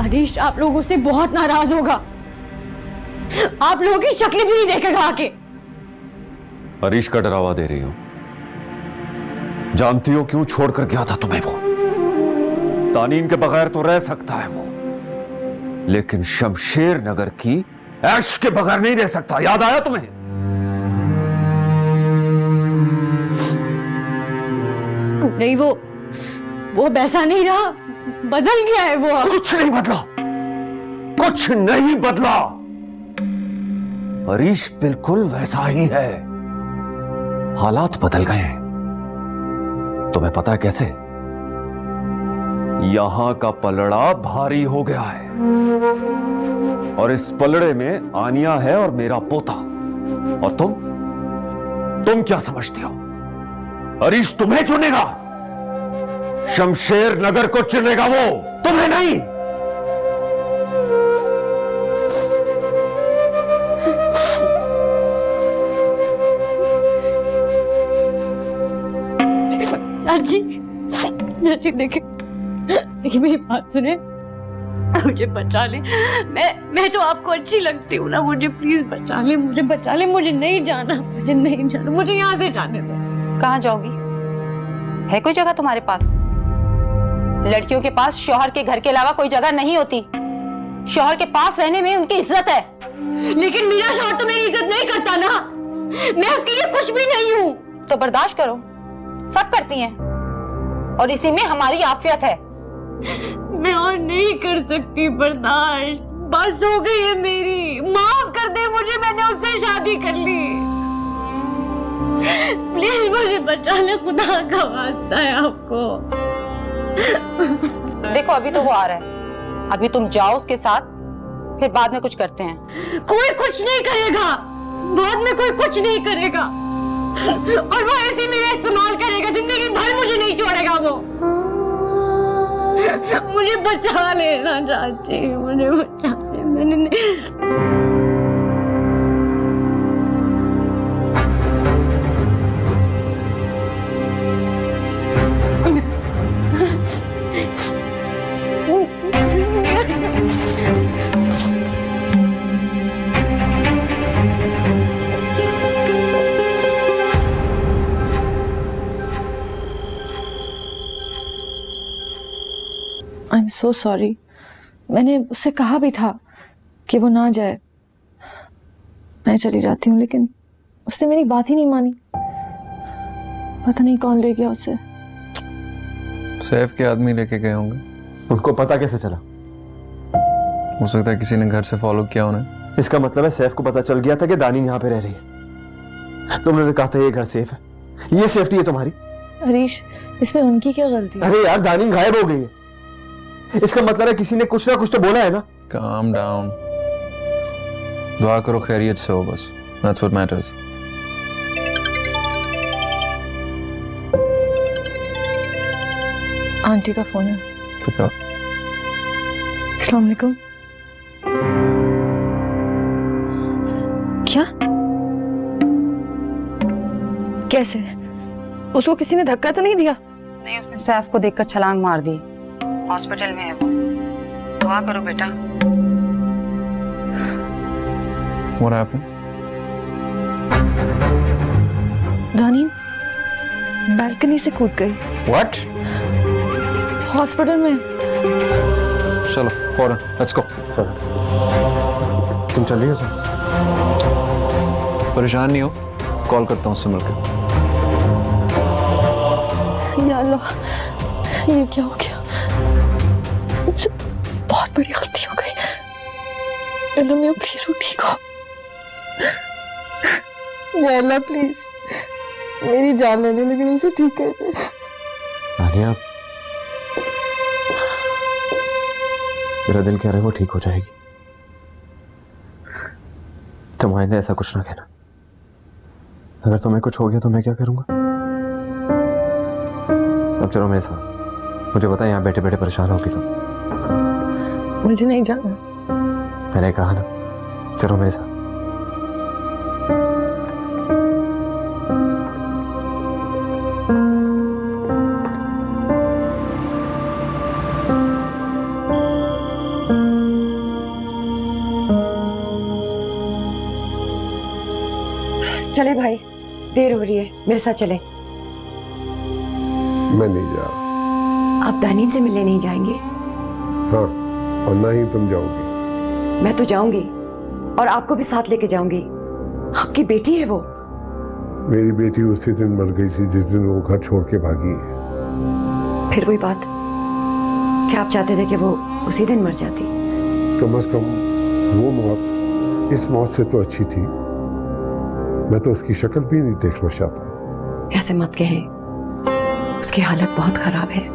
हरीश आप लोगों से बहुत नाराज होगा, आप लोगों की शक्ल भी नहीं देखेगा आके। हरीश का डरावा दे रही हो? जानती हो क्यों छोड़कर गया था तुम्हें वो? तानीन के बगैर तो रह सकता है वो, लेकिन शमशेर नगर की ऐश के बगैर नहीं रह सकता। याद आया तुम्हें? नहीं, वो वैसा नहीं रहा, बदल गया है वो। कुछ नहीं बदला, कुछ नहीं बदला। हरीश बिल्कुल वैसा ही है, हालात बदल गए हैं। तुम्हें पता है कैसे? यहां का पलड़ा भारी हो गया है, और इस पलड़े में आनिया है और मेरा पोता। और तुम क्या समझती हो? हरीश तुम्हें चुनेगा, शमशेर नगर को चुनेगा वो, तुम्हें नहीं। चाची देखिए मेरी बात सुने, मुझे बचा ले। मैं तो आपको अच्छी लगती हूँ ना, मुझे प्लीज बचा ले, मुझे बचा ले। मुझे नहीं जाना, मुझे यहाँ से जाने दो। कहाँ जाओगी? है कोई जगह तुम्हारे पास? लड़कियों के पास शौहर के घर के अलावा कोई जगह नहीं होती। शौहर के पास रहने में उनकी इज्जत है। लेकिन मेरा शौहर तो मेरी इज्जत नहीं करता ना, मैं उसके लिए कुछ भी नहीं हूँ। तो बर्दाश्त करो, सब करती हैं, और इसी में हमारी आफियत है। मैं और नहीं कर सकती बर्दाश्त, बस हो गई है मेरी। माफ कर दे मुझे, मैंने उससे शादी कर ली। प्लीज मुझे बचा ले, खुदा का वास्ता है आपको। देखो अभी तो वो आ रहा है, अभी तुम जाओ उसके साथ, फिर बाद में कुछ करते हैं। कोई कुछ नहीं करेगा, बाद में कोई कुछ नहीं करेगा, और वो ऐसे मेरा इस्तेमाल करेगा, जिंदगी भर मुझे नहीं छोड़ेगा वो। मुझे बचा लेना चाची, मुझे बचा ले। मैंने नहीं... आई एम सो सॉरी, मैंने उससे कहा भी था कि वो ना जाए, मैं चली जाती हूँ, लेकिन उसने मेरी बात ही नहीं मानी। पता नहीं कौन ले गया उसे। सैफ के आदमी लेके गए होंगे। उनको पता कैसे चला? हो सकता है किसी ने घर से फॉलो किया उन्हें। इसका मतलब है सैफ को पता चल गया था कि दानीन यहाँ पे रह रही है। तुमने कहा था ये घर सेफ है, ये सेफ्टी है तुम्हारी। हरीश, इसमें उनकी क्या गलती है? अरे यार, दानीन गायब हो गई है, इसका मतलब है किसी ने कुछ ना कुछ तो बोला है ना। काम डाउन, दुआ करो खैरियत से हो, बस दैट्स व्हाट मैटर्स। आंटी का फोन है। अस्सलाम वालेकुम। क्या? कैसे? उसको किसी ने धक्का तो नहीं दिया? नहीं, उसने सैफ को देखकर छलांग मार दी। हॉस्पिटल में है वो, दुआ करो बेटा। What happened? दानीन बालकनी से कूद गई। What? हॉस्पिटल में। चलो फौरन लेट्स गो। चलो, तुम चल रही हो साथ? परेशान नहीं हो, कॉल करता हूँ उससे मिलकर। या अल्लाह, ये क्या हो गया? मुझसे बहुत बड़ी गलती हो गई। अल्लाह मैं प्लीज वो ठीक हो। या अल्लाह प्लीज मेरी जान लेने, लेकिन उसे ठीक कर दे। आनिया, मेरा दिल कह रहा है वो ठीक हो जाएगी। तुम आइंदा ऐसा कुछ ना कहना। अगर तुम्हें कुछ हो गया तो मैं क्या करूंगा? अब चलो मेरे साथ, मुझे पता है यहाँ बैठे बैठे परेशान होगी तुम। मुझे नहीं जाना। मैंने कहा ना, चलो मेरे साथ। चले भाई, देर हो रही है, मेरे साथ चले। मैं नहीं जा रहा। आप दानीन से मिलने नहीं जाएंगे? हाँ, और ना ही तुम जाओगी। मैं तो जाऊंगी और आपको भी साथ लेके जाऊंगी। आपकी बेटी है वो। मेरी बेटी उसी दिन मर गई थी जिस दिन वो घर छोड़ के भागी। फिर वही बात, क्या आप चाहते थे कि वो उसी दिन मर जाती? कम से कम वो मौत इस मौत से तो अच्छी थी। मैं तो उसकी शक्ल भी नहीं देखना चाहता। ऐसे मत कहें, उसकी हालत बहुत खराब है।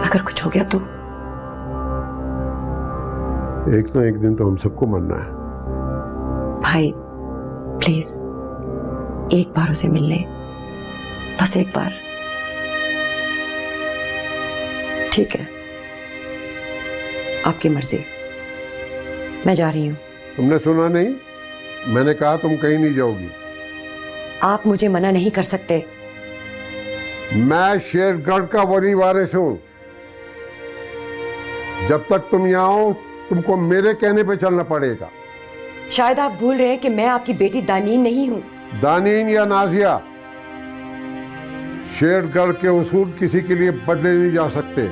अगर कुछ हो गया तो? एक ना एक दिन तो हम सबको मरना है। भाई प्लीज एक बार उसे मिल ले, बस एक बार। ठीक है, आपकी मर्जी, मैं जा रही हूं। तुमने सुना नहीं? मैंने कहा तुम कहीं नहीं जाओगी। आप मुझे मना नहीं कर सकते। मैं शेरगढ़ का वली वारिस हूं। जब तक तुम यहां हो तुमको मेरे कहने पे चलना पड़ेगा। शायद आप भूल रहे हैं कि मैं आपकी बेटी दानीन नहीं हूं। दानीन या नाजिया, शेरगढ़ के उसूल किसी के लिए बदले नहीं जा सकते।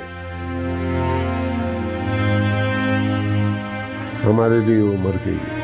हमारे लिए वो मर गई है।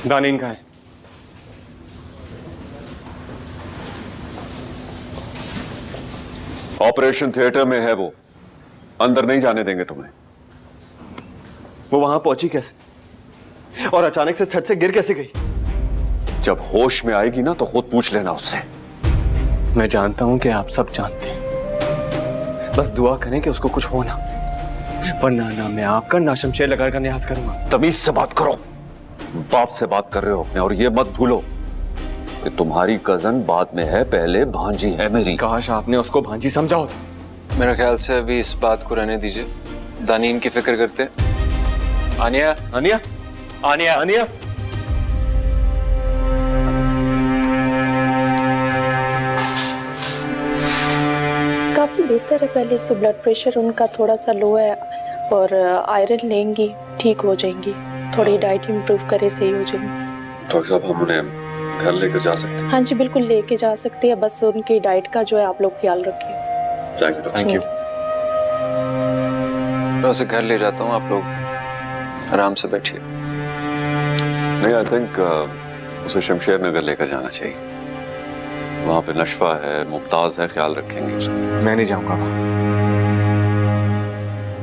दानीन कहाँ है? ऑपरेशन थिएटर में है वो, अंदर नहीं जाने देंगे तुम्हें। वो वहां पहुंची कैसे? और अचानक से छत से गिर कैसे गई? जब होश में आएगी ना तो खुद पूछ लेना उससे। मैं जानता हूं कि आप सब जानते हैं, बस दुआ करें कि उसको कुछ हो ना, वरना ना मैं आपका ना शमशेर लगाकर न्यास करूंगा। तमीज से बात करो, बाप से बात कर रहे हो अपने। और ये मत भूलो कि तुम्हारी कजन बाद में है, पहले भांजी है मेरी। काश आपने उसको भांजी समझा होता। मेरे ख्याल से अभी इस बात को रहने दीजिए, दानीन की फिक्र करते हैं। आनिया, आनिया, आनिया, आनिया। काफ़ी बेहतर है, पहले से ब्लड प्रेशर उनका थोड़ा सा लो है और आयरन लेंगी ठीक हो जाएंगी। थोड़ी डाइट इम्प्रूव करे सही हो जाएंगी। डॉक्टर साहब, हम उन्हें घर लेकर जा सकते हैं? हाँ जी बिल्कुल लेके जा सकती है, बस उनकी डाइट का जो है आप लोग ख्याल रखिए। Thank you. मैं उसे घर ले जाता हूँ, आप लोग आराम से बैठिए। नहीं, आई थिंक उसे शमशेर नगर लेकर जाना चाहिए। वहां पे नशवा है, मुमताज है, ख्याल रखेंगे उसका। मैं नहीं जाऊंगा वहां।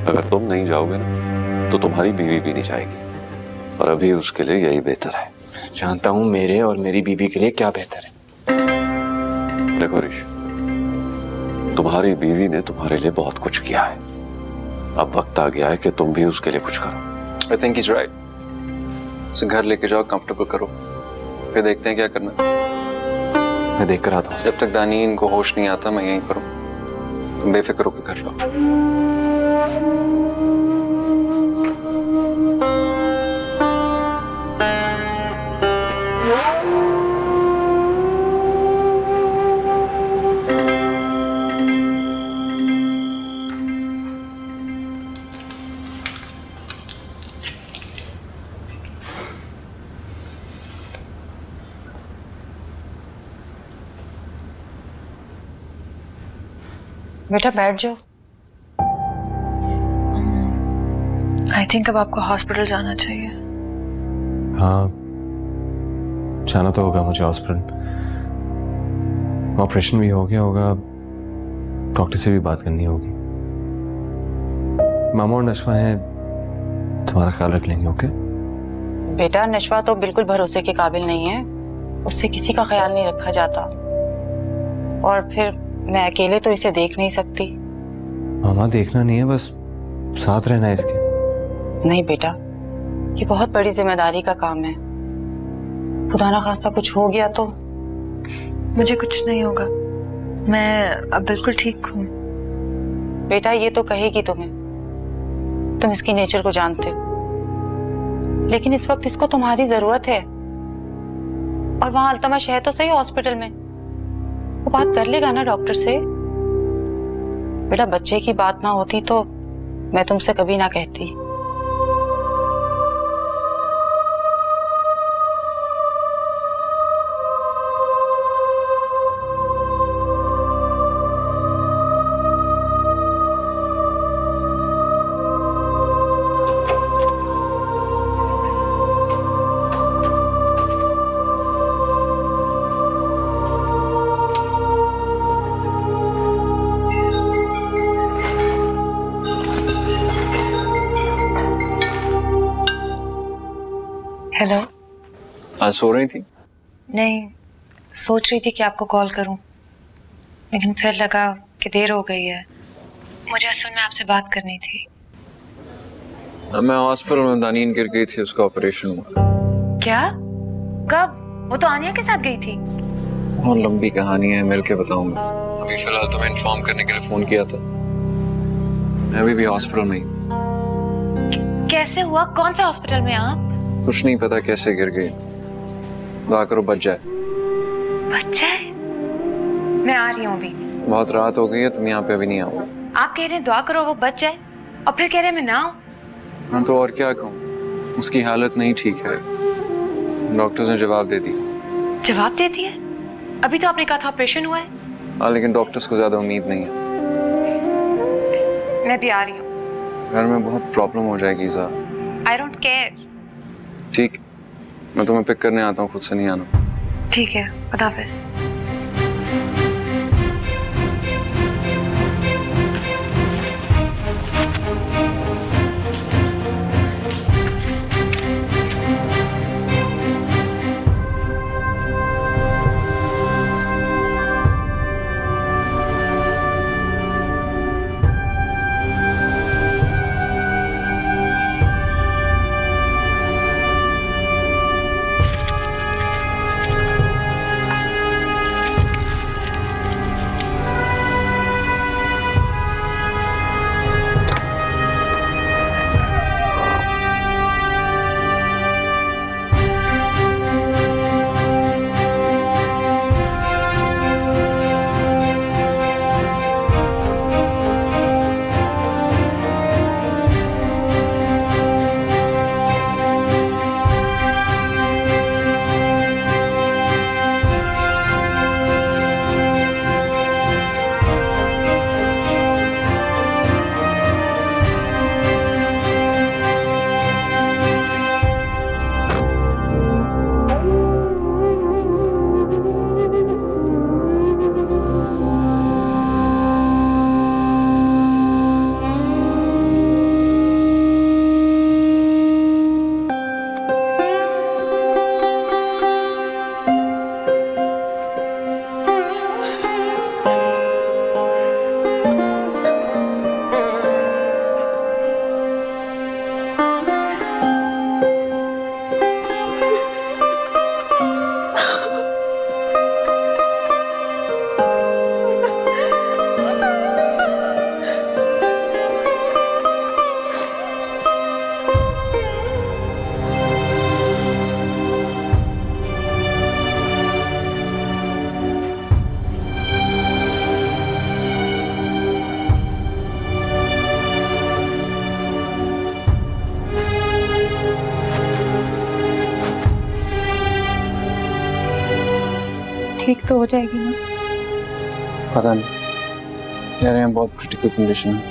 अगर तुम नहीं जाओगे ना तो तुम्हारी बीवी भी नहीं जाएगी, और अभी उसके लिए यही बेहतर है। जानता हूं मेरे और मेरी बीवी के लिए क्या बेहतर है। देखो ऋषि, तुम्हारी बीवी ने तुम्हारे लिए बहुत कुछ किया है। अब वक्त आ गया है कि तुम भी उसके लिए कुछ करो। I think is right. उसे घर लेके जाओ, कंफर्टेबल करो, फिर देखते हैं क्या करना है। मैं देख कर आता हूं। जब तक दानीन को होश नहीं आता मैं यहीं पर हूँ, तुम बेफिक्र होकर घर जाओ। बेटा बैठ जाओ। आई थिंक अब आपको हॉस्पिटल जाना चाहिए। हाँ, जाना तो होगा मुझे हॉस्पिटल। ऑपरेशन भी हो गया होगा, डॉक्टर से भी बात करनी होगी। मामा और नशवा हैं, तुम्हारा ख्याल रख लेंगे। ओके बेटा नशवा तो बिल्कुल भरोसे के काबिल नहीं है, उससे किसी का ख्याल नहीं रखा जाता। और फिर मैं अकेले तो इसे देख नहीं सकती। मामा देखना नहीं है, बस साथ रहना है इसके। नहीं बेटा, ये बहुत बड़ी जिम्मेदारी का काम है। खुदा ना खास्ता कुछ हो गया तो? मुझे कुछ नहीं होगा, मैं अब बिल्कुल ठीक हूँ। बेटा ये तो कहेगी तुम्हें, तुम इसकी नेचर को जानते हो, लेकिन इस वक्त इसको तुम्हारी जरूरत है। और वहां अल्तमश है तो सही हॉस्पिटल में, वो बात कर लेगा ना डॉक्टर से। बेटा बच्चे की बात ना होती तो मैं तुमसे कभी ना कहती। हेलो। आज सो रही थी? नहीं, सोच रही थी कि आपको कॉल करूं, लेकिन फिर लगा कि देर हो गई है। मुझे असल में आपसे बात करनी थी। मैं हॉस्पिटल में, दानीन गिर गई थी, उसका ऑपरेशन हुआ। क्या? कब? वो तो आनिया के साथ गई थी। बहुत लंबी कहानी है, मिल के बताऊंगा। अभी फिलहाल तुम्हें इन्फॉर्म करने के लिए फोन किया था। मैं अभी भी हॉस्पिटल में ही। कैसे हुआ? कौन सा हॉस्पिटल में आप? कुछ नहीं पता कैसे गिर गई। दुआ करो बच जाए। बच जाए? मैं आ रही हूँ अभी। बहुत रात हो गई है, तुम यहाँ पे अभी नहीं आओ। आप कह रहे हैं दुआ करो वो बच जाए, और फिर कह रहे हैं मैं ना आऊँ। हाँ तो और क्या कहूँ, उसकी हालत नहीं ठीक है। डॉक्टर्स ने जवाब दे दिया। जवाब दे दिया? अभी तो आपने कहा था ऑपरेशन हुआ है। हाँ लेकिन डॉक्टर्स को ज्यादा उम्मीद नहीं है। मैं भी आ रही हूँ। घर में बहुत प्रॉब्लम हो जाएगी ज़ा। I don't care. ठीक, मैं तुम्हें पिक करने आता हूँ, खुद से नहीं आना। ठीक है, खुदा हाफिज। ठीक तो हो जाएगी ना? पता नहीं, कह रहे हैं बहुत क्रिटिकल कंडीशन है,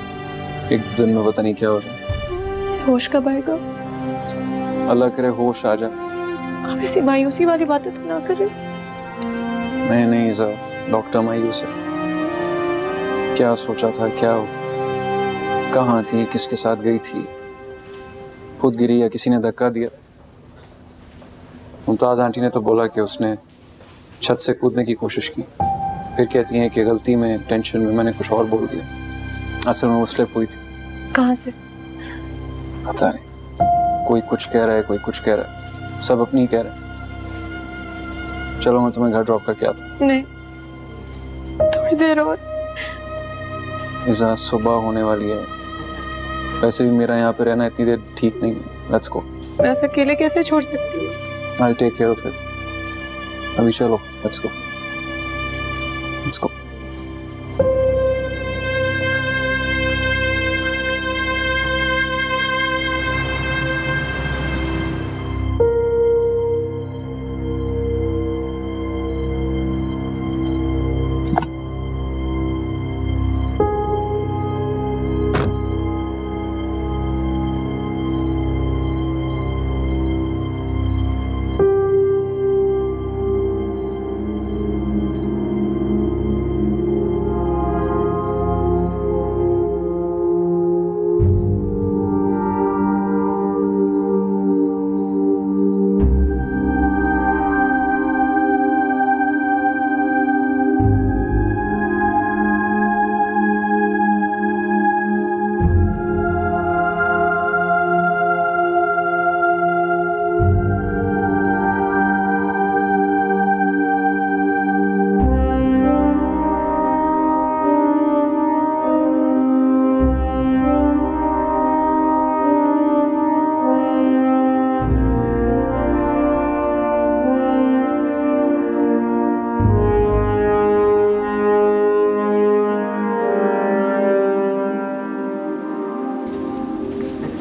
एक दो दिन में पता नहीं क्या हो रहा है। होश कब आएगा? अल्लाह करे होश आ जाए। आप ऐसी मायूसी वाली बातें तो ना करें। नहीं सर, डॉक्टर मायूस है। क्या सोचा था, क्या हो गया, कहाँ थी, किसके साथ गई थी, खुद गिरी या किसी ने धक्का दिया? मुमताज आंटी ने तो बोला कि उसने छत से कूदने की कोशिश की, फिर कहती हैं कि गलती में, टेंशन में मैंने कुछ और बोल दिया। असल में वो स्लिप हुई थी। कहाँ से? पता नहीं, कोई कुछ कह रहा है, कोई कुछ कह रहा है, सब अपनी ही कह रहे हैं। चलो मैं तुम्हें घर ड्रॉप करके आता हूँ। नहीं, थोड़ी थोड़ी देर और। इज़ा सुबह होने वाली है, वैसे भी मेरा यहाँ पे रहना इतनी देर ठीक नहीं है। Let's go. मैं ऐसे अकेले कैसे छोड़ सकती हूँ? I'll take care of it. अभी चलो, let's go. Let's go.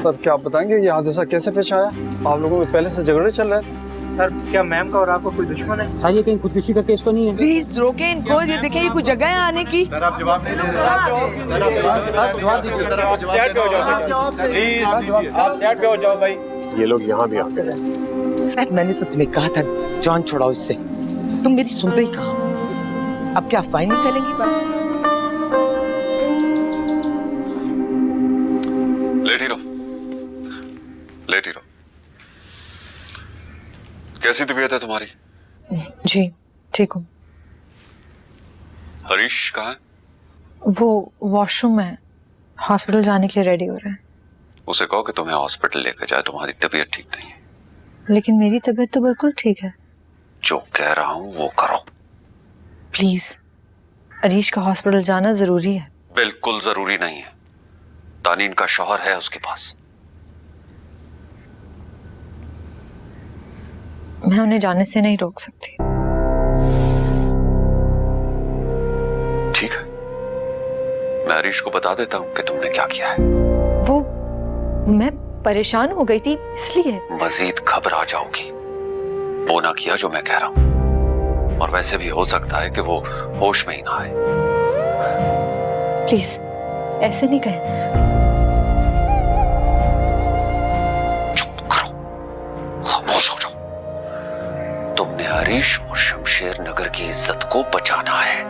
Sir क्या आप बताएंगे ये हादसा कैसे पेश आया? आप लोगों में पहले से झगड़े चल रहे थे? सर क्या मैम का और आपको कोई दुश्मन है? सर ये कहीं खुदकुशी का केस तो नहीं है? प्लीज रोके इनको, ये देखिए ये कुछ जगह है आने की। सर आप जवाब नहीं दे रहे। आप साइड पे हो जाओ भाई। ये लोग यहाँ भी आ गए। साहब मैंने तो तुम्हें कहा था जान छुड़ाओ इससे, तुम मेरी सुनते ही कहा। अब क्या फाइन निकालेंगी बात? लेटी रहो, लेटी रहो। कैसी तबीयत है तुम्हारी? जी ठीक हूँ। हरीश कहाँ है? वो वॉशरूम में हॉस्पिटल जाने के लिए रेडी हो रहे हैं। उसे कहो कि तुम्हें हॉस्पिटल लेकर जाए, तुम्हारी तबीयत ठीक नहीं है। लेकिन मेरी तबीयत तो बिल्कुल ठीक है। जो कह रहा हूँ वो करो प्लीज, हरीश का हॉस्पिटल जाना जरूरी है। बिल्कुल जरूरी नहीं है, तानीन का शौहर है उसके पास। मैं उन्हें जाने से नहीं रोक सकती। ठीक है, मैं हरीश को बता देता हूँ कि तुमने क्या किया है। वो मैं परेशान हो गई थी इसलिए। मजीद घबरा जाओगी। वो ना किया जो मैं कह रहा हूँ, और वैसे भी हो सकता है कि वो होश में ही ना आए। प्लीज ऐसे नहीं कहें। चुप करो, खामोश हो जाओ। तुमने हरीश और शमशेर नगर की इज्जत को बचाना है।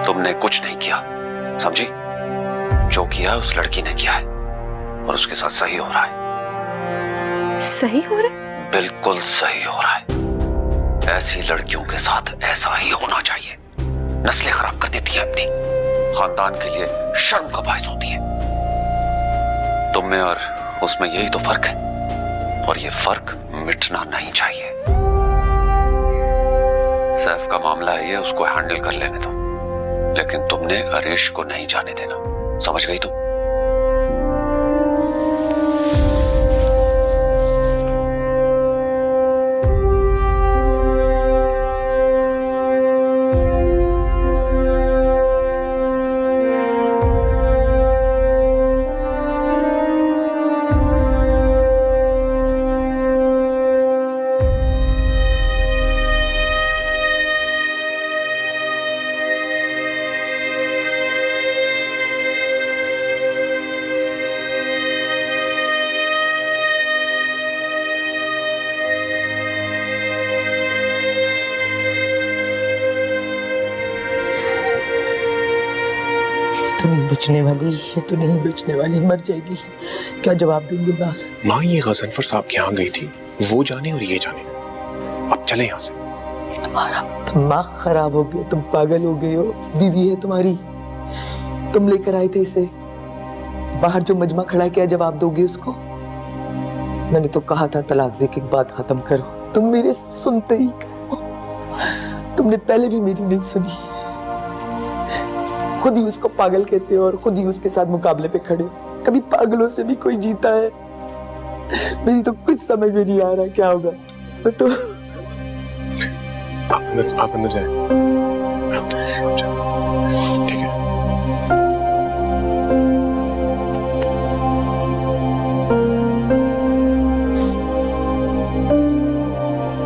तुमने कुछ नहीं किया, समझी? जो किया उस लड़की ने किया है, और उसके साथ सही हो रहा है। सही हो रहा है? बिल्कुल सही हो रहा है। ऐसी लड़कियों के साथ ऐसा ही होना चाहिए। नस्लें खराब कर देती है अपनी, खानदान के लिए शर्म का बायस होती है। तुम में और उसमें यही तो फर्क है, और ये फर्क मिटना नहीं चाहिए। सैफ का मामला है ये, उसको हैंडल कर लेने दो, लेकिन तुमने हरीश को नहीं जाने देना। समझ गई तुम? तो नहीं बचने वाली, ये तो नहीं बचने वाली, मर जाएगी। क्या जवाब देंगे बाहर? माँ ये गजनफर साहब के यहाँ गई थी, वो जाने और ये जाने। अब चले यहाँ से। तुम्हारा दिमाग खराब हो गया, तुम पागल हो गए हो। बीवी है तुम्हारी, तुम लेकर आए थे इसे। बाहर जो मजमा खड़ा है, क्या जवाब दोगे उसको? मैंने तो कहा था तलाक दे के बात खत्म करो, तुम मेरे सुनते ही कहो। तुमने पहले भी मेरी नहीं सुनी। खुद ही उसको पागल कहते हो और खुद ही उसके साथ मुकाबले पे खड़े हो। कभी पागलों से भी कोई जीता है? मेरी तो कुछ समझ में नहीं आ रहा क्या होगा। मैं तो आप अंदर जाए। ठीक है।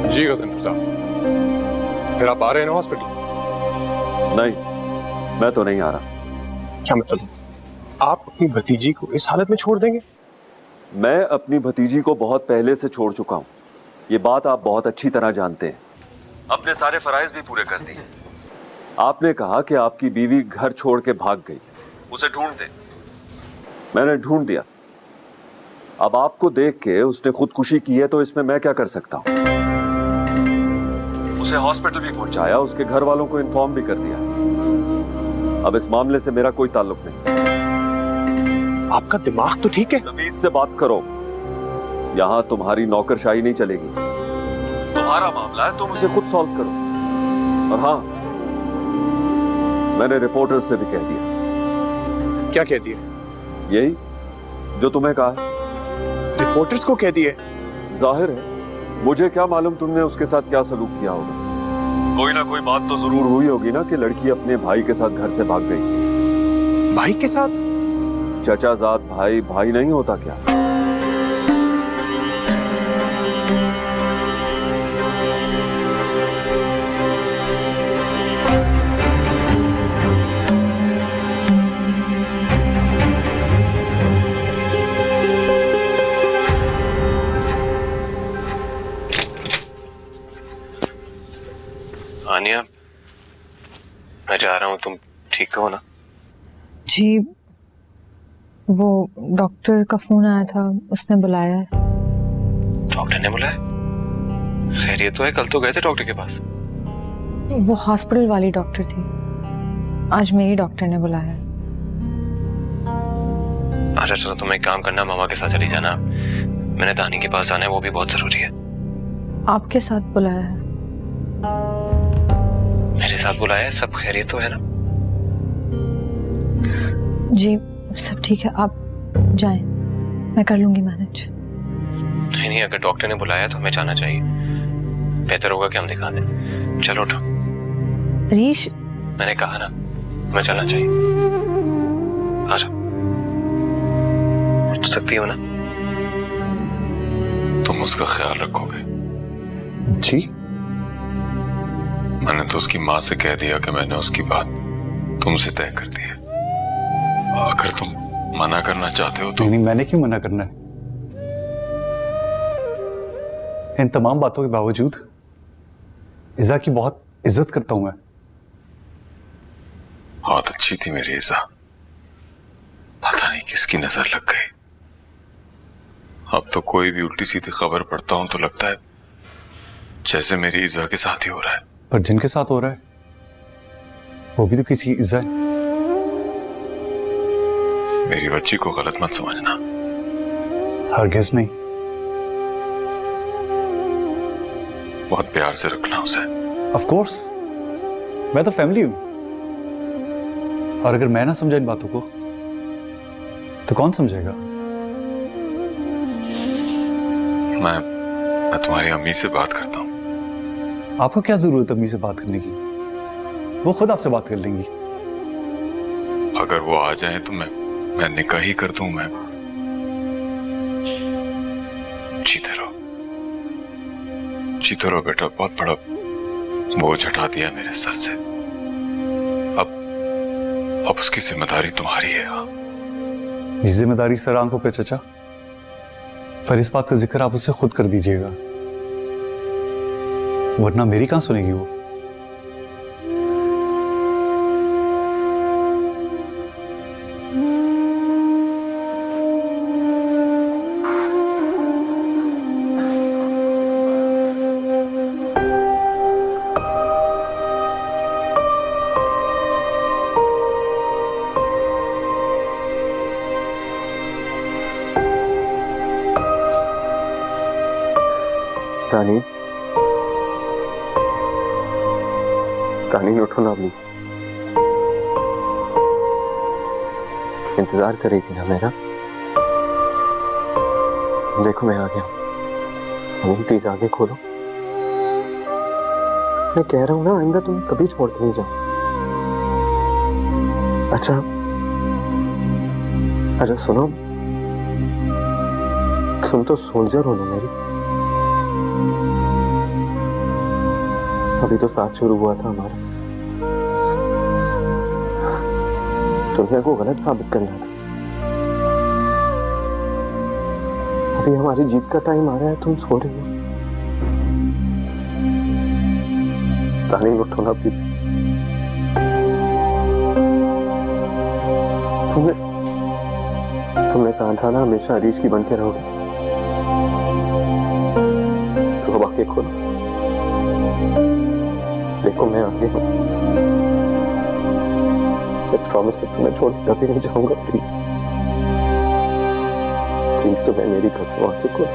जी गजनफर साहब, फिर आप आ रहे हैं ना हॉस्पिटल? नहीं, मैं तो नहीं आ रहा। क्या मतलब? आप अपनी भतीजी को इस हालत में छोड़ देंगे? मैं अपनी भतीजी को बहुत पहले से छोड़ चुका हूं। ये बात आप बहुत अच्छी तरह जानते हैं। अपने सारे फराइज भी पूरे कर दिए। आपने कहा कि आपकी बीवी घर छोड़ के भाग गई, उसे ढूंढते। मैंने ढूंढ दिया। अब आपको देख के उसने खुदकुशी की है तो इसमें मैं क्या कर सकता हूं? उसे हॉस्पिटल भी पहुंचाया, उसके घर वालों को इन्फॉर्म भी कर दिया। अब इस मामले से मेरा कोई ताल्लुक नहीं। आपका दिमाग तो ठीक है? तमीज से बात करो। यहां तुम्हारी नौकरशाही नहीं चलेगी। तुम्हारा मामला है, तुम उसे खुद सॉल्व करो। और हाँ, मैंने रिपोर्टर्स से भी कह दिया। क्या कह दिए? यही जो तुम्हें कहा है। रिपोर्टर्स को कह दिए? जाहिर है, मुझे क्या मालूम तुमने उसके साथ क्या सलूक किया होगा। कोई ना कोई बात तो जरूर हुई होगी ना कि लड़की अपने भाई के साथ घर से भाग गई। भाई के साथ? चचाजाद भाई भाई नहीं होता क्या? आनिया, मैं जा रहा हूँ, तुम ठीक हो ना? जी, वो डॉक्टर का फोन आया था, उसने बुलाया है। डॉक्टर ने बुलाया? खैरियत तो है, कल तो गए थे डॉक्टर के पास। वो हॉस्पिटल वाली डॉक्टर थी, आज मेरी डॉक्टर ने बुलाया। अच्छा चलो, तुम एक काम करना, मामा के साथ चली जाना। मैंने दानी के पास जाना है, वो भी बहुत जरूरी है। आपके साथ बुलाया है? मेरे साथ बुलाया है? सब खैरियत तो है ना? जी सब ठीक है, आप जाएं, मैं कर लूंगी मैनेज। नहीं नहीं, अगर डॉक्टर ने बुलाया तो हमें जाना चाहिए। बेहतर होगा कि हम दिखा दें। चलो उठो। रीश, मैंने कहा ना, हमें चलना चाहिए। आ जाओ। उठ सकती हो ना? तुम उसका ख्याल रखोगे? जी? मैंने तो उसकी माँ से कह दिया कि मैंने उसकी बात तुमसे तय कर दी है। अगर तुम मना करना चाहते हो तो। नहीं, मैंने क्यों मना करना है? इन तमाम बातों के बावजूद इज़ा की बहुत इज्जत करता हूं मैं। बहुत अच्छी थी मेरी इज़ा, पता नहीं किसकी नजर लग गई। अब तो कोई भी उल्टी सीधी खबर पढ़ता हूं तो लगता है जैसे मेरी इज़ा के साथ ही हो रहा है। पर जिनके साथ हो रहा है वो भी तो किसी की इज्जत है। मेरी बच्ची को गलत मत समझना। हरगिज़ नहीं। बहुत प्यार से रखना उसे। ऑफ कोर्स, मैं तो फैमिली हूं। और अगर मैं ना समझा इन बातों को तो कौन समझेगा? मैं तुम्हारी अम्मी से बात करता हूं। आपको क्या जरूरत है अम्मी से बात करने की? वो खुद आपसे बात कर लेंगी। अगर वो आ जाए तो मैं निकाह ही कर दूं। मैं जीते रहो बेटा, बहुत बड़ा बोझ हटा दिया मेरे सर से। अब उसकी जिम्मेदारी तुम्हारी है। हाँ, ये जिम्मेदारी सर आंखों पे चचा, पर इस बात का जिक्र आप उससे खुद कर दीजिएगा, वरना मेरी कहां सुनेगी वो। कहानी उठो ना प्लीज। इंतजार कर रही थी ना मेरा। देखो मैं आ गया। अमीन प्लीज आगे खोलो। मैं कह रहा हूं ना, आइंदा तुम कभी छोड़ के नहीं जाओ। अच्छा अच्छा सुनो, तुम तो सोल्जर हो ना मेरी। अभी तो साथ शुरू हुआ था हमारा, तुम्हें को गलत साबित करना था। अभी हमारी जीत का टाइम आ रहा है, तुम सो रही हो। तालीम उठो ना प्लीज। तुमने कहा था ना हमेशा हरीश की बन के रहोगे, तो अब आके खोलो। देखो मैं आगे हूं, मैं प्रॉमिस है तुम्हें छोड़ कभी नहीं जाऊंगा। प्लीज प्लीज तुम्हें मेरी कसम आके खोलो।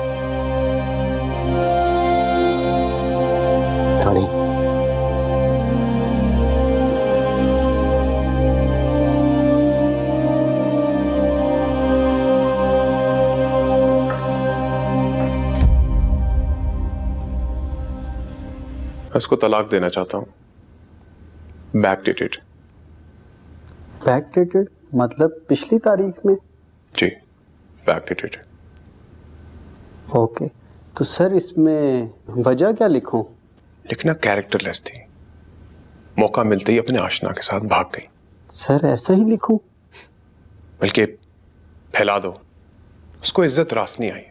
रानी इसको तलाक देना चाहता हूं, बैकडेटेड। बैकडेटेड मतलब पिछली तारीख में? जी बैकडेटेड। ओके, तो सर इसमें वजह क्या लिखूं? लिखना कैरेक्टरलेस थी, मौका मिलते ही अपने आशना के साथ भाग गई। सर ऐसा ही लिखूं? बल्कि फैला दो, उसको इज्जत रास नहीं आई।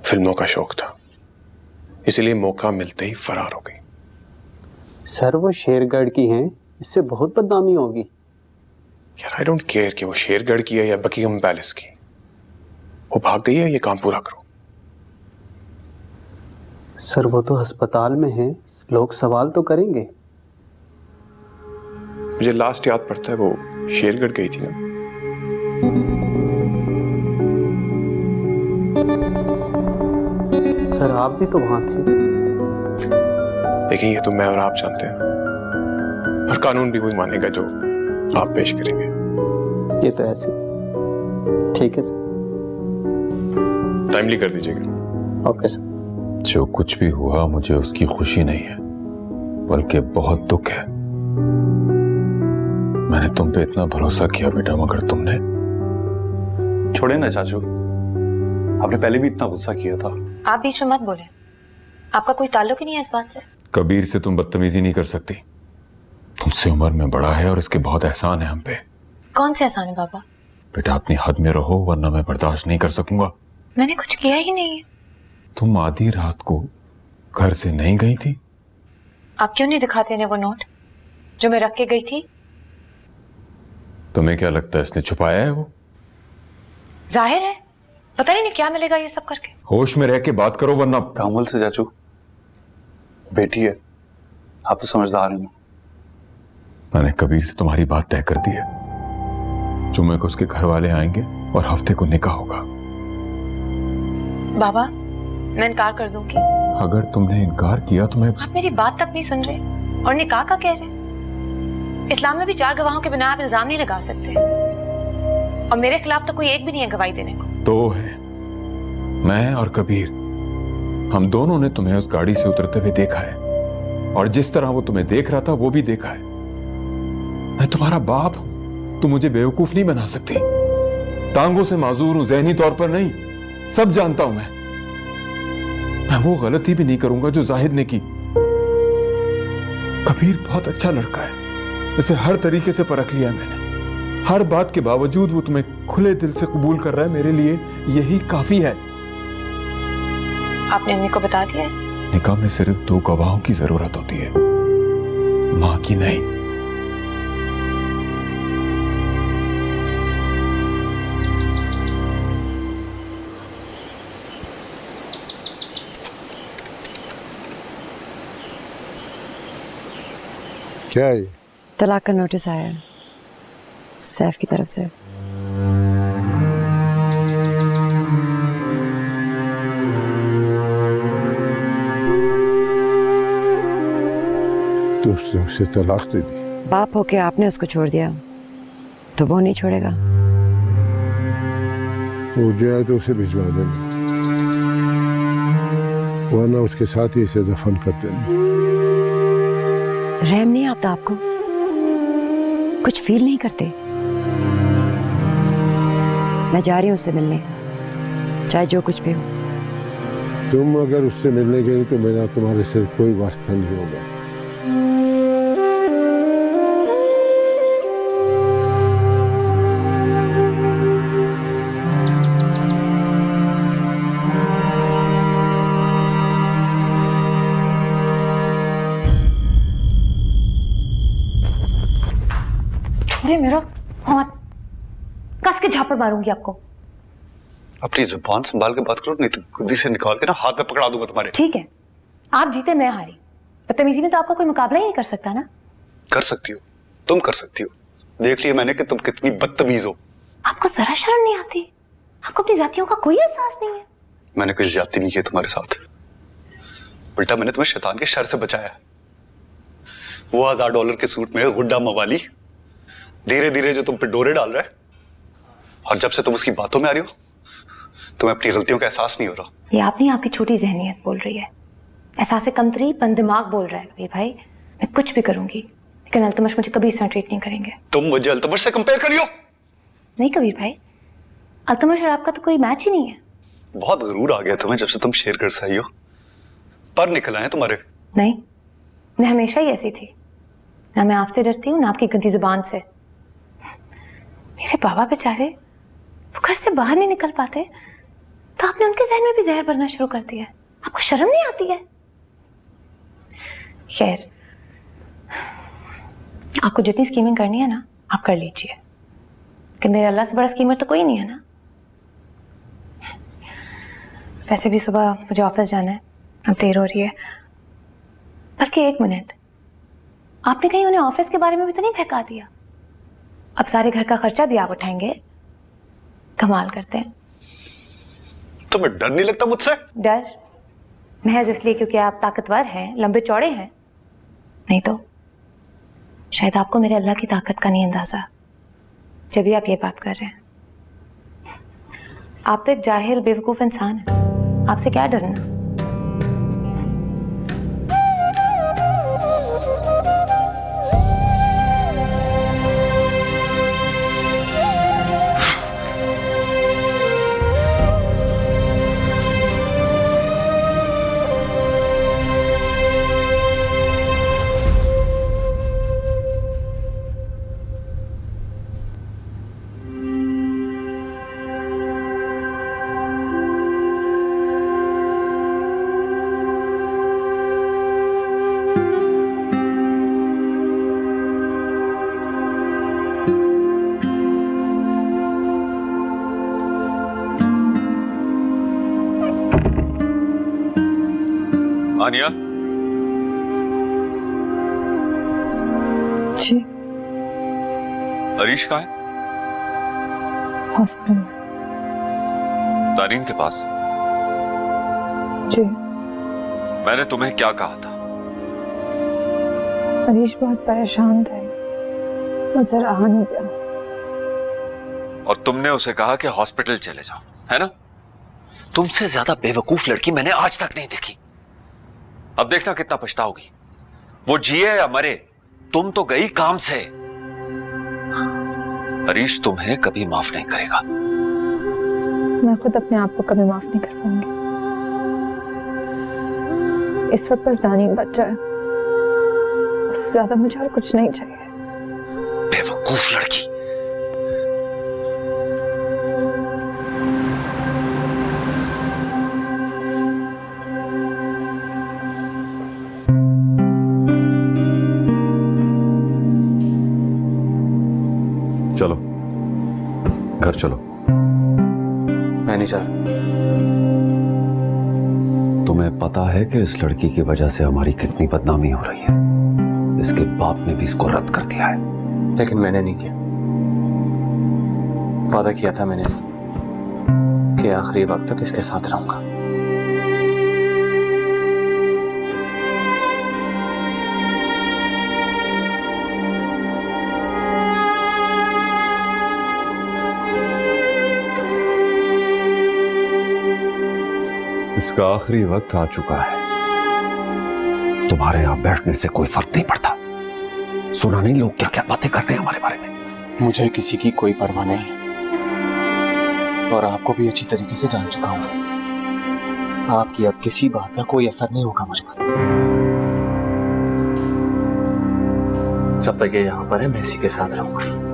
फिल्मों का शौक था, इसलिए मौका मिलते ही फरार हो गई। सर वो शेरगढ़ की हैं, इससे बहुत बदनामी होगी। यार आई डोंट केयर कि वो शेरगढ़ की है या बकिंगम पैलेस की, वो भाग गई है, ये काम पूरा करो। सर वो तो अस्पताल में है, लोग सवाल तो करेंगे। मुझे लास्ट याद पड़ता है वो शेरगढ़ गई थी ना। सर आप भी तो वहां थे। लेकिन ये तो मैं और आप जानते हैं, और कानून भी वही मानेगा जो आप पेश करेंगे। ये तो ऐसे। ठीक है सर, टाइमली कर दीजिएगा। Okay sir. जो कुछ भी हुआ मुझे उसकी खुशी नहीं है, बल्कि बहुत दुख है। मैंने तुम पे इतना भरोसा किया बेटा, मगर तुमने। छोड़े ना चाचू, आपने पहले भी इतना गुस्सा किया था। आप बीच में मत बोले, आपका कोई ताल्लुक ही नहीं है इस बात से। कबीर से तुम बदतमीजी नहीं कर सकती, तुमसे उम्र में बड़ा है और इसके बहुत एहसान है हम पे। कौन से एहसान है बाबा? बेटा अपनी हद में रहो, वरना मैं बर्दाश्त नहीं कर सकूंगा। मैंने कुछ किया ही नहीं है। तुम आधी रात को घर से नहीं गई थी? आप क्यों नहीं दिखाते इन्हें वो नोट जो मैं रख के गई थी? तुम्हें क्या लगता है इसने छुपाया है वो? जाहिर है, पता नहीं क्या मिलेगा ये सब करके। होश में रह के बात करो, वरना। तामुल से चाचू, बेटी है, आप तो समझदार हैं। मैंने कबीर से तुम्हारी बात तय कर दी है। जुम्मे को उसके घर वाले आएंगे और हफ्ते को निकाह होगा। बाबा मैं इनकार कर दूंगी। अगर तुमने इनकार किया तो मैं। आप मेरी बात तक नहीं सुन रहे और निकाह का कह रहे। इस्लाम में भी 4 गवाहों के बिना आप इल्जाम नहीं लगा सकते, और मेरे खिलाफ तो कोई एक भी नहीं है गवाही देने को। 2 है, मैं और कबीर। हम दोनों ने तुम्हें उस गाड़ी से उतरते हुए देखा है, और जिस तरह वो तुम्हें देख रहा था वो भी देखा है। मैं तुम्हारा बाप हूं, तुम मुझे बेवकूफ नहीं बना सकती। टांगों से माजूर हूं, जहनी तौर पर नहीं, सब जानता हूं मैं वो गलती भी नहीं करूंगा जो जाहिद ने की। कबीर बहुत अच्छा लड़का है, इसे हर तरीके से परख लिया मैंने। हर बात के बावजूद वो तुम्हें खुले दिल से कबूल कर रहा है, मेरे लिए यही काफी है। आपने अम्मी को बता दिया है? निकाह में सिर्फ 2 गवाहों की जरूरत होती है, मां की नहीं। क्या है? तलाक का नोटिस आया है सैफ की तरफ से। तो उसने उसे तलाक दे दी? बाप होके आपने उसको छोड़ दिया तो वो नहीं छोड़ेगा। वो जाए तो उसे भिजवा देना, वरना उसके साथ ही इसे दफन कर देना। रहम नहीं आता आपको? कुछ फील नहीं करते? मैं जा रही हूँ उससे मिलने, चाहे जो कुछ भी हो। तुम अगर उससे मिलने गई तो मेरा तुम्हारे सिर कोई वास्ता नहीं होगा। छोड़िए मेरा हाथ, कस के झापड़ मारूंगी आपको। अपनी जुबान संभाल के बात करो, नहीं तो खुद से निकाल के ना हाथ में पकड़ा दूंगा तुम्हारे। ठीक है, आप जीते मैं हारी, बदतमीजी में तो आपका कोई मुकाबला ही नहीं कर सकता ना। कर सकती हो, तुम कर सकती हो। देख लिया मैंने कि तुम कितनी बदतमीज हो। आपको जरा शर्म नहीं आती? आपको अपनी जातियों का कोई एहसास नहीं है? मैंने कोई ज्यादती नहीं की तुम्हारे साथ, उल्टा मैंने तुम्हें शैतान के शर से बचाया। वो $1000 के सूट में गुड्डा मवाली धीरे धीरे जो तुम पे डोरे डाल रहा है, और जब से तुम उसकी बातों में आ रही हो तुम्हें अपनी गलतियों का एहसास नहीं हो रहा। ये आप नहीं, आपकी छोटी जहनियत बोल रही है। एहसास कमतरी बंदिमाग बोल रहा है कबीर भाई। मैं कुछ भी करूंगी लेकिन अल्तमश मुझे कभी इस ट्रीट नहीं करेंगे। तुम मुझे अल्तमश से कंपेयर करियो? नहीं कबीर भाई, अल्तमश और आपका तो कोई मैच ही नहीं है। बहुत गरूर आ गया तुम्हें जब से तुम शेरगढ़ से आई हो। पर निकल आए तुम्हारे। नहीं, मैं हमेशा ही ऐसी थी। ना मैं आपसे डरती हूँ ना आपकी गंदी जुबान से। मेरे बाबा बेचारे वो घर से बाहर नहीं निकल पाते तो आपने उनके जहन में भी जहर भरना शुरू कर दिया है। आपको शर्म नहीं आती है? खैर, आपको जितनी स्कीमिंग करनी है ना आप कर लीजिए, लेकिन मेरे अल्लाह से बड़ा स्कीमर तो कोई नहीं है ना। वैसे भी सुबह मुझे ऑफिस जाना है, अब देर हो रही है। बल्कि 1 मिनट, आपने कहीं उन्हें ऑफिस के बारे में भी तो नहीं फेंका दिया? अब सारे घर का खर्चा भी आप उठाएंगे? कमाल करते हैं। तुम्हें डर नहीं लगता मुझसे? डर महज इसलिए क्योंकि आप ताकतवर हैं, लंबे चौड़े हैं। नहीं तो शायद आपको मेरे अल्लाह की ताकत का नहीं अंदाजा, जब भी आप ये बात कर रहे हैं। आप तो एक जाहिल बेवकूफ इंसान हैं, आपसे क्या डरना। आनिया, जी हरीश कहाँ है? हॉस्पिटल में। तारीन के पास? जी। मैंने तुम्हें क्या कहा था? हरीश बहुत परेशान थे, मुझसे रहा नहीं गया। और तुमने उसे कहा कि हॉस्पिटल चले जाओ, है ना? तुमसे ज्यादा बेवकूफ लड़की मैंने आज तक नहीं देखी। अब देखना कितना पछताओगी। वो जिए या मरे, तुम तो गई काम से। हरीश तुम्हें कभी माफ नहीं करेगा। मैं खुद अपने आप को कभी माफ नहीं कर पाऊंगी। इस वक्त बस दानीम बच जाए, उससे ज्यादा मुझे और कुछ नहीं चाहिए। बेवकूफ लड़की। चलो घर चलो। मैं नहीं चाह रहा। तुम्हें पता है कि इस लड़की की वजह से हमारी कितनी बदनामी हो रही है। इसके बाप ने भी इसको रद्द कर दिया है। लेकिन मैंने नहीं किया। वादा किया था मैंने कि आखिरी वक्त तक इसके साथ रहूंगा। उसका आखिरी वक्त आ चुका है। तुम्हारे यहां बैठने से कोई फर्क नहीं पड़ता। सुना नहीं लोग क्या क्या बातें कर रहे हैं हमारे बारे में। मुझे किसी की कोई परवाह नहीं है और आपको भी अच्छी तरीके से जान चुका हूं। आपकी अब किसी बात का कोई असर नहीं होगा मुझ पर। जब तक ये यहां पर है मैं इसी के साथ रहूंगा।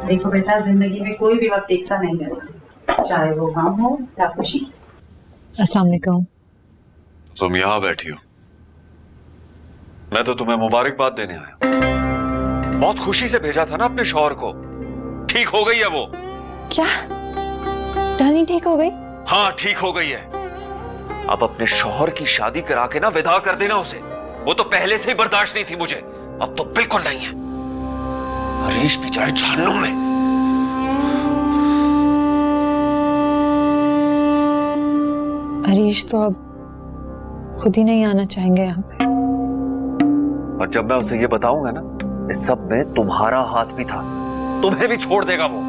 देखो बेटा, जिंदगी में कोई भी वक्त एक सा नहीं रहता, चाहे वो गम हो या खुशी। अस्सलाम वालेकुम। तुम यहां बैठी हो, मैं तो तुम्हें मुबारकबाद देने आया। बहुत खुशी से भेजा था ना अपने शौहर को। ठीक हो गई है वो। क्या डार्लिंग ठीक हो गई? हाँ ठीक हो गई है। अब अपने शौहर की शादी करा के ना विदा कर देना उसे। वो तो पहले से ही बर्दाश्त नहीं थी मुझे, अब तो बिल्कुल नहीं है। हरीश बेचारे जहन्नुम में। हरीश तो अब खुद ही नहीं आना चाहेंगे यहाँ पे। और जब मैं उसे ये बताऊंगा ना, इस सब में तुम्हारा हाथ भी था, तुम्हें भी छोड़ देगा वो।